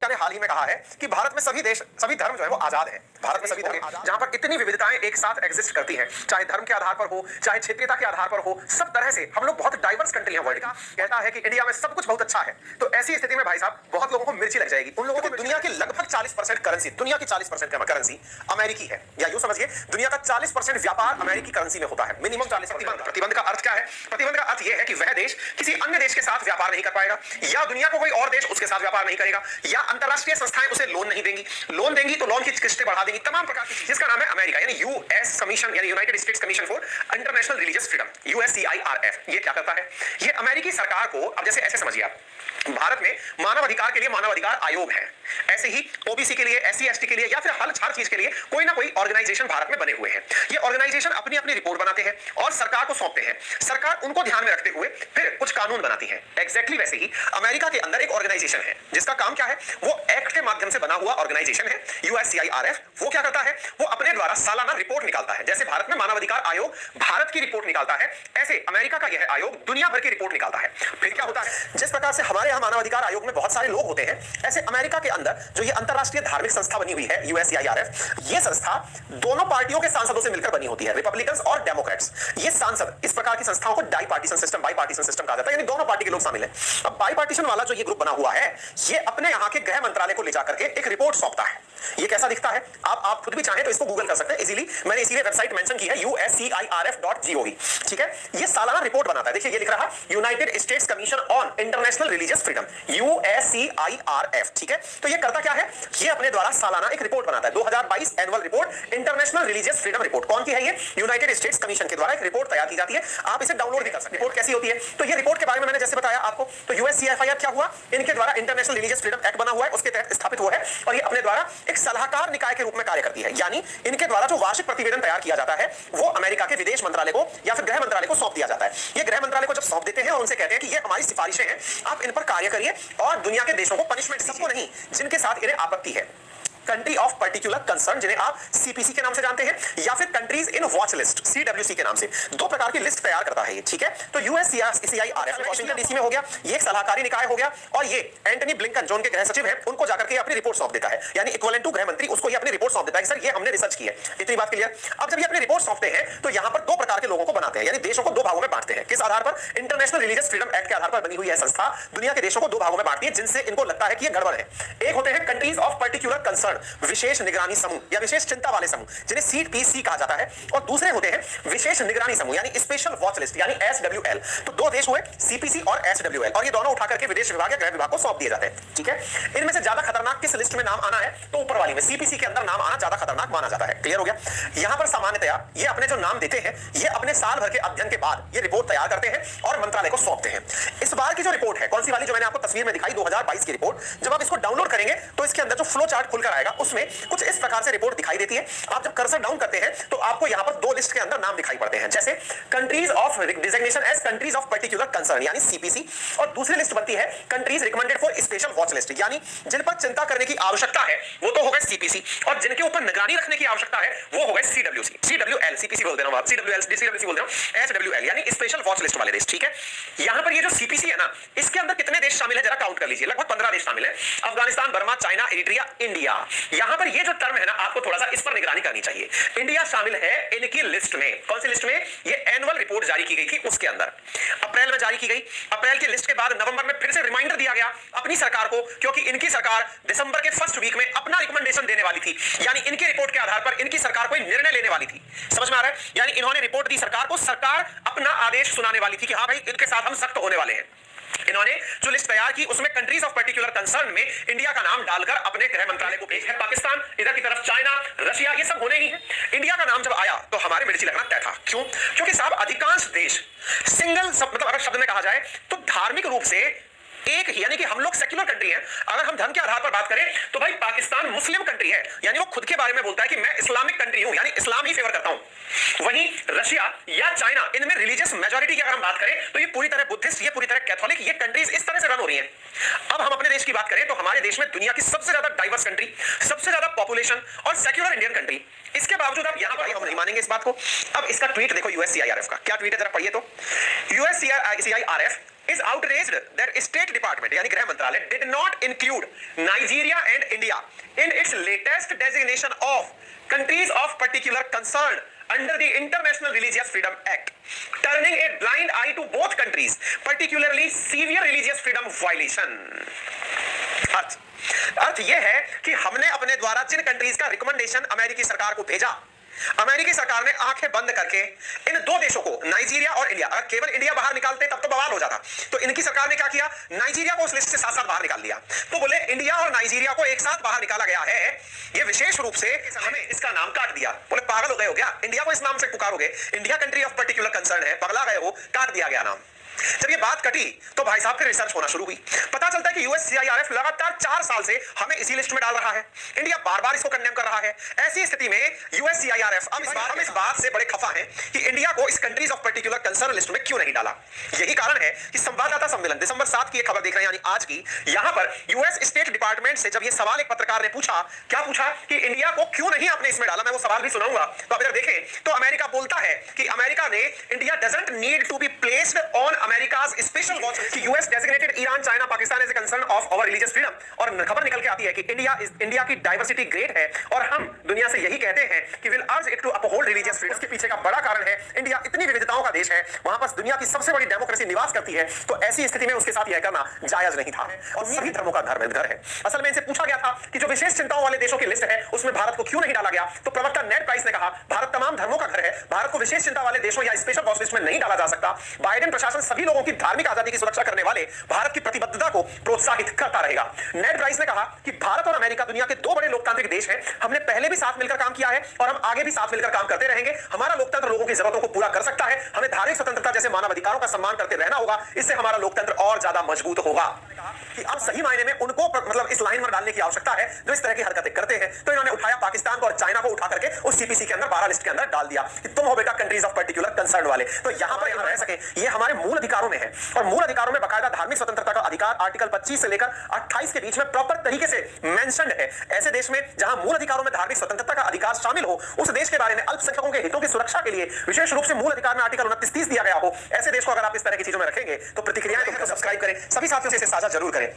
ने हाल ही में कहा है कि भारत में सभी देश, सभी धर्म जो है वो आजाद है। भारत में सभी धर्म जहां पर इतनी विविधताएं एक साथ एग्जिस्ट करती हैं, चाहे धर्म के आधार पर हो, चाहे क्षेत्रीयता के आधार पर हो, सब तरह से हम लोग बहुत डाइवर्स कंट्री है। वर्ल्ड का कहता है कि इंडिया में सब कुछ बहुत अच्छा है। तो ऐसी स्थिति में भाई साहब बहुत लोगों को मिर्ची लग जाएगी। उन लोगों को दुनिया की लगभग 40% करेंसी, दुनिया की 40% करेंसी अमेरिकी है, या यूं समझिए दुनिया का 40% व्यापार अमेरिकी करेंसी में होता है। मिनिमम 40%। प्रतिबंध का अर्थ क्या है? प्रतिबंध का अर्थ यह है कि वह देश किसी अन्य देश के साथ व्यापार नहीं कर पाएगा, या दुनिया को कोई और देश उसके साथ व्यापार नहीं करेगा, या अंतरराष्ट्रीय संस्थाएं उसे लोन नहीं देंगी, लोन देंगी तो लोन की किस्तें बढ़ा देंगी, तमाम प्रकार की, जिसका नाम है अमेरिका यानी यूएस कमीशन, यानी United states commission for international religious freedom, USCIRF. ये क्या करता है? ये अमेरिकी सरकार को, अब जैसे ऐसे समझिए आप, भारत में मानव अधिकार के लिए मानव अधिकार आयोग है, ऐसे ही ओबीसी के लिए, एससी एसटी के लिए, या फिर हर चीज के लिए कोई ना कोई ऑर्गेनाइजेशन भारत में बने हुए हैं। ये ऑर्गेनाइजेशन अपनी अपनी रिपोर्ट बनाते हैं और सरकार को सौंपते हैं। सरकार उनको ध्यान में रखते हुए फिर कुछ कानून बनाती है। एग्जैक्टली वैसे ही अमेरिका के अंदर एक ऑर्गेनाइजेशन है जिसका काम क्या है? वो एक्ट के माध्यम से बना हुआ ऑर्गेनाइजेशन है, यूएससीआईआरएफ। वो क्या करता है? वो अपने द्वारा सालाना रिपोर्ट निकालता है। जैसे भारत में मानव अधिकार आयोग भारत की रिपोर्ट निकालता है, ऐसे अमेरिका का यह आयोग दुनिया भर की रिपोर्ट निकालता है। फिर क्या होता है? जिस प्रकार से हमारे यहाँ मानव अधिकार आयोग में बहुत सारे लोग होते हैं, ऐसे अमेरिका के अंदर जो ये अंतरराष्ट्रीय धार्मिक संस्था बनी हुई है यूएससीआईआरएफ, ये संस्था दोनों पार्टियों के सांसदों से मिलकर बनी होती है, रिपब्लिकन्स और डेमोक्रेट्स। ये सांसद, इस प्रकार की संस्थाओं को डाइपार्टीशन सिस्टम, बाइपार्टीशन सिस्टम कहा जाता है, यानी दोनों पार्टी के लोग शामिल हैं। अब बाइपार्टीशन वाला जो ये ग्रुप बना हुआ है, ये अपने यहाँ के गृह मंत्रालय को ले जाकर के एक रिपोर्ट सौंपता है। ये कैसा दिखता है? आप खुद भी चाहें तो इसको गूगल कर सकते हैं इजीली। मैंने इसीलिए वेबसाइट मेंशन की है uscirf.gov। ठीक है, ये सालाना रिपोर्ट बनाता है। देखिए ये लिख रहा United states commission on international religious freedom, USCIRF। ठीक है, तो ये करता क्या है? ये अपने द्वारा सालाना एक रिपोर्ट बनाता है, 2022 annual report, international religious freedom report. कौन की है ये? यूनाइटेड स्टेट्स कमीशन के द्वारा एक रिपोर्ट तैयार की जाती है। आप इसे डाउनलोड भी कर सकते हैं। रिपोर्ट कैसी होती है? तो ये रिपोर्ट के बारे में मैंने जैसे बताया आपको, तो यूएससीआईआरएफ क्या हुआ? इनके द्वारा इंटरनेशनल रिलीजियस फ्रीडम एक्ट बना हुआ है, उसके तहत स्थापित हुआ है, और ये अपने द्वारा एक सलाहकार निकाय के रूप में कार्य करती है। यानी इनके द्वारा जो वार्षिक प्रतिवेदन तैयार किया जाता है वो अमेरिका के विदेश मंत्रालय को या फिर गृह मंत्रालय को सौंप दिया जाता है। ये गृह मंत्रालय को जब सौंप देते हैं और उनसे कहते हैं कि ये हमारी सिफारिशें हैं, आप इन पर कार्य करिए और दुनिया के देशों को पनिशमेंट, सबको नहीं, जिनके साथ इन्हें आपत्ति है, कंट्री ऑफ पर्टिकुलर कंसर्न, जिन्हें आप सीपीसी के नाम से जानते हैं, या फिर countries in watch list, CWC के नाम से, दो प्रकार की लिस्ट तैयार करता है ये। ठीक है, तो यूएससीआईआरएफ वाशिंगटन डीसी में हो गया, ये एक सलाहकारी निकाय हो गया, और ये एंटनी ब्लिंकन जो उनके गृह सचिव हैं, उनको जाकर के अपनी रिपोर्ट सौंप देता है, यानी इक्विवेलेंट टू गृह मंत्री, उसको ये अपनी रिपोर्ट सौंप देता है कि सर ये हमने रिसर्च की है। इतनी बात क्लियर? अब जब ये अपनी रिपोर्ट सौंपते हैं तो यहां पर दो प्रकार के लोगों को बनाते हैं, यानी देशों को दो भागों में बांटते हैं। किस आधार पर? इंटरनेशनल रिलीजियस फ्रीडम एक्ट के आधार पर बनी हुई है संस्था दुनिया के देशों को दो भागों में बांटती है जिनसे इनको लगता है कि ये गड़बड़ है। एक होते हैं कंट्रीज ऑफ पर्टिकुलर कंसर्न, विशेष निगरानी समूह या विशेष चिंता वाले समूह, जिन्हें सीपीसी कहा जाता है, और दूसरे होते हैं विशेष निगरानी समूह यानी स्पेशल वॉच लिस्ट यानी एसडब्ल्यूएल। तो दो देश हुए, सीपीसी और एसडब्ल्यूएल, और ये दोनों उठाकर के विदेश विभाग या गृह विभाग को सौंप दिए जाते हैं। ठीक है, इनमें से ज्यादा खतरनाक किस लिस्ट में नाम आना है? तो ऊपर वाली में, सीपीसी के अंदर नाम आना ज्यादा खतरनाक माना जाता है। क्लियर हो गया? यहां पर सामान्यतया ये अपने जो नाम देते हैं, ये अपने साल भर के अध्ययन के बाद ये रिपोर्ट तैयार करते हैं और मंत्रालय को सौंपते हैं। इस बार की जो रिपोर्ट है, कौन सी वाली जो मैंने आपको तस्वीर में दिखाई, 2022 की रिपोर्ट, जब आप इसको डाउनलोड करेंगे तो इसके अंदर जो फ्लो चार्ट खुलकर आएगा उसमें कुछ इस प्रकार से रिपोर्ट दिखाई देती है। आप जब कर्सर डाउन करते हैं तो आपको यहां पर दो लिस्ट के अंदर नाम दिखाई पड़ते हैं, जैसे countries of designation as countries of particular concern यानी सीपीसी, और दूसरी लिस्ट बनती है countries recommended for special watch list, यानी जिन पर चिंता करने की आवश्यकता है वो तो हो गए सीपीसी, और जिनके ऊपर निगरानी रखने की आवश्यकता है वो हो गए सीडब्ल्यूसी, सीडब्ल्यूएल, सीपीसी बोल देना आप, सीडब्ल्यूएल, सीडब्ल्यूसी बोल देना, एसडब्ल्यूएल यानी स्पेशल वॉच लिस्ट वाले देश। ठीक है, यहां पर ये जो सीपीसी है ना, इसके अंदर कितने देश शामिल है जरा काउंट कर लीजिए, लगभग 15 देश शामिल है, Afghanistan, Burma, China, Eritrea, India. यहां पर ये जो टर्म है ना, आपको थोड़ा सा इस पर निगरानी करनी चाहिए। इंडिया शामिल है इनकी लिस्ट में। कौन सी लिस्ट में? ये एनुअल रिपोर्ट जारी की गई थी उसके अंदर, अप्रैल में जारी की गई। अप्रैल की लिस्ट के बाद नवंबर में फिर से रिमाइंडर दिया गया अपनी सरकार को, क्योंकि इनकी सरकार दिसंबर के फर्स्ट वीक में अपना रिकमेंडेशन देने वाली थी, यानी इनकी रिपोर्ट के आधार पर इनकी सरकार कोई निर्णय लेने वाली थी। समझ में आ रहा है? यानी इन्होंने रिपोर्ट दी सरकार को, सरकार अपना आदेश सुनाने वाली थी कि हाँ भाई इनके साथ हम सख्त होने वाले हैं। इन्होंने जो लिस्ट तैयार की उसमें कंट्रीज ऑफ पर्टिकुलर कंसर्न में इंडिया का नाम डालकर अपने गृह मंत्रालय को भेज है। पाकिस्तान, इधर की तरफ चाइना, रशिया, ये सब होने ही है। इंडिया का नाम जब आया तो हमारे मिर्ची लगना तय था। क्यों? क्योंकि साहब अधिकांश देश सिंगल, मतलब अगर शब्द में कहा जाए तो धार्मिक रूप से एक ही, यानी कि हम लोग सेक्युलर कंट्री हैं। अगर हम धर्म के आधार पर बात करें तो भाई पाकिस्तान मुस्लिम कंट्री है, यानी वो खुद के बारे में बोलता है कि मैं इस्लामिक कंट्री हूं, यानी इस्लाम ही फेवर करता हूं। वहीं रशिया या चाइना, इनमें रिलीजियस मेजॉरिटी की अगर हम बात करें तो ये पूरी तरह बुद्धिस्ट, ये पूरी तरह कैथोलिक, ये कंट्रीज इस तरह से रन हो रही हैं। अब हम अपने देश की बात करें तो हमारे देश में दुनिया की सबसे ज्यादा डाइवर्स कंट्री, सबसे ज्यादा पॉपुलेशन और सेक्युलर इंडियन कंट्री, इसके बावजूद आप यहां पर हम नहीं मानेंगे इस बात को। अब इसका ट्वीट देखो यूएससीआईआरएफ का, क्या ट्वीट है जरा पढ़िए तो। USCIRF is outraged that State Department यानी गृह मंत्रालय did not include Nigeria and India in its latest designation of countries of particular concern under the International Religious Freedom Act, turning a blind eye to both countries, particularly severe religious freedom violation. अर्थ यह है कि हमने अपने द्वारा जिन countries का recommendation अमेरिकी सरकार को भेजा, अमेरिकी सरकार ने आंखें बंद करके इन दो देशों को, नाइजीरिया और इंडिया, अगर केवल इंडिया बाहर निकालते तब तो बवाल हो जाता, तो इनकी सरकार ने क्या किया, नाइजीरिया को उस लिस्ट से साथ साथ बाहर निकाल दिया। तो बोले इंडिया और नाइजीरिया को एक साथ बाहर निकाला गया है, ये विशेष रूप से हमें इसका नाम काट दिया। बोले पागल हो गए हो क्या, इंडिया को इस नाम से पुकारोगे, India country of particular concern है, पगला गए हो, काट दिया गया नाम। जब ये बात कटी तो भाई साहब फिर रिसर्च होना शुरू हुई। पता चलता है कि यूएससीआईआरएफ लगातार 4 साल से हमें इसी लिस्ट में डाल रहा है, इंडिया बार-बार इसको कंडेम कर रहा है। ऐसी स्थिति में यूएससीआईआरएफ हम इस बात से बड़े खफा हैं कि इंडिया को इस countries of particular concern list में क्यों नहीं डाला। यही कारण है कि संवाददाता सम्मेलन दिसंबर 7 की एक खबर देख रहे हैं, यानी आज की, यहां पर यूएस स्टेट डिपार्टमेंट से जब ये सवाल एक पत्रकार ने पूछा, क्या पूछा कि इंडिया को क्यों नहीं आपने इसमें डाला, मैं वो सवाल भी सुनाऊंगा, तो आप इधर देखें तो अमेरिका बोलता है कि अमेरिका ने India doesn't need to be placed on America's special watch कि US designated Iran, China, Pakistan as a concern of our religious freedom. और खबर निकल के आती है कि इंडिया की डाइवर्सिटी ग्रेट है और हम दुनिया से यही कहते हैं कि will urge it to uphold religious freedom. इसके पीछे का बड़ा कारण है इंडिया इतनी विविधताओं का देश है, वहां पर दुनिया की सबसे बड़ी डेमोक्रेसी निवास करती है, तो ऐसी स्थिति में उसके साथ यह करना जायज नहीं था और सभी धर्मों का घर है। असल में इनसे पूछा गया था कि जो विशेष चिंताओं वाले देशों की लिस्ट है उसमें भारत को क्यों नहीं डाला गया, तो प्रवक्ता नेड प्राइस ने कहा भारत तमाम धर्मों का घर है, भारत को विशेष चिंता वाले देशों या स्पेशल वॉच लिस्ट में नहीं डाला जा सकता। बाइडेन प्रशासन सभी लोगों की धार्मिक आजादी की सुरक्षा करने वाले भारत की प्रतिबद्धता को प्रोत्साहित करता रहेगा। नेड प्राइस ने कहा कि भारत और अमेरिका दुनिया के 2 बड़े लोकतांत्रिक देश हैं, हमने पहले भी साथ मिलकर काम किया है और हम आगे भी साथ मिलकर काम करते रहेंगे। हमारा लोकतंत्र लोगों की जरूरतों को पूरा कर सकता है, हमें धार्मिक स्वतंत्रता जैसे मानव अधिकारों का सम्मान करते रहना होगा, इससे हमारा लोकतंत्र और ज्यादा मजबूत होगा। कि अब सही मायने में उनको मतलब इस लाइन में डालने की आवश्यकता है जो इस तरह की हरकतें करते हैं, तो इन्होंने उठाया पाकिस्तान को और चाइना को उठा करके उस सीपीसी के अंदर 12 लिस्ट के अंदर डाल दिया कि तुम हो बेटा कंट्रीज ऑफ पर्टिकुलर कंसर्न वाले, तो यहां पर यहां रह सके, ये हमारे मूल अधिकारों में है और मूल अधिकारों में बकायदा धार्मिक स्वतंत्रता का अधिकार आर्टिकल 25 से लेकर 28 के बीच में प्रॉपर तरीके से मेंशन्ड है। ऐसे देश में जहां मूल अधिकारों में धार्मिक स्वतंत्रता का अधिकार शामिल हो, उस देश के बारे में अल्पसंख्यकों के हितों की सुरक्षा के लिए विशेष रूप से मूल अधिकार में आर्टिकल 29-30 दिया गया हो, ऐसे देश को अगर आप इस तरह की चीजों में रखेंगे तो प्रतिक्रियाएं तो सब्सक्राइब करें, सभी साथियों से इसे साझा जरूर करें।